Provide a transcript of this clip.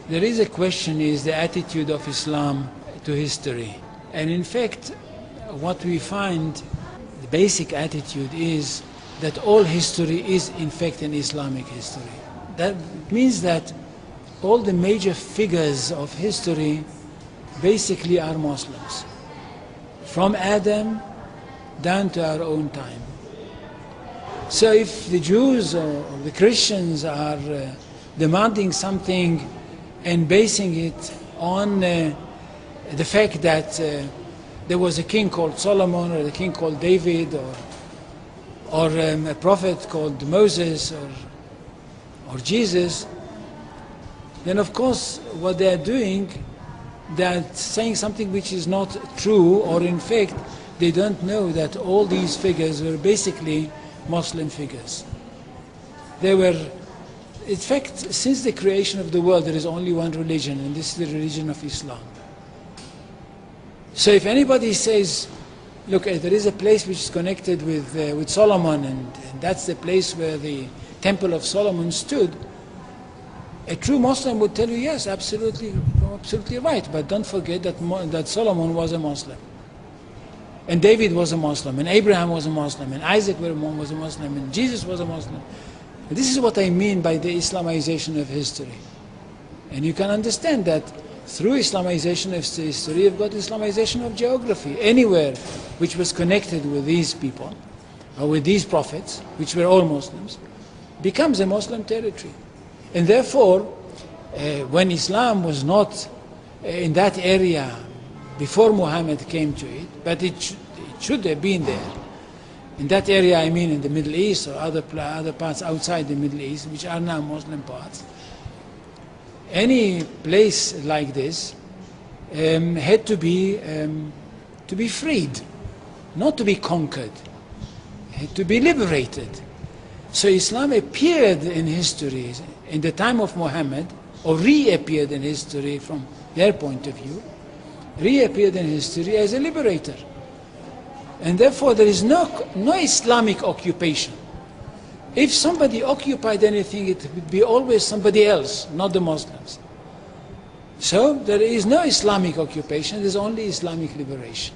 There is a question, is the attitude of Islam to history. And in fact, what we find, the basic attitude is that all history is in fact an Islamic history. That means that all the major figures of history basically are Muslims. From Adam down to our own time. So if the Jews or the Christians are demanding something and basing it on the fact that there was a king called Solomon, or a king called David, or a prophet called Moses, or Jesus, then of course what they are doing, they are saying something which is not true, or in fact they don't know that all these figures were basically Muslim figures. They were, in fact, since the creation of the world, there is only one religion, and this is the religion of Islam. So if anybody says, look, there is a place which is connected with Solomon, and that's the place where the Temple of Solomon stood, a true Muslim would tell you, yes, absolutely right, but don't forget that Solomon was a Muslim. And David was a Muslim, and Abraham was a Muslim, and Isaac was a Muslim, and Jesus was a Muslim. And this is what I mean by the Islamization of history. And you can understand that through Islamization of history, you've got Islamization of geography. Anywhere which was connected with these people, or with these prophets, which were all Muslims, becomes a Muslim territory. And therefore, when Islam was not in that area before Muhammad came to it, but it should have been there. In that area, I mean in the Middle East or other parts outside the Middle East, which are now Muslim parts. Any place like this had to be freed, not to be conquered, had to be liberated. So Islam appeared in history in the time of Muhammad, or reappeared in history from their point of view, reappeared in history as a liberator. And therefore there is no Islamic occupation. If somebody occupied anything, it would be always somebody else, not the Muslims. So there is no Islamic occupation, there is only Islamic liberation.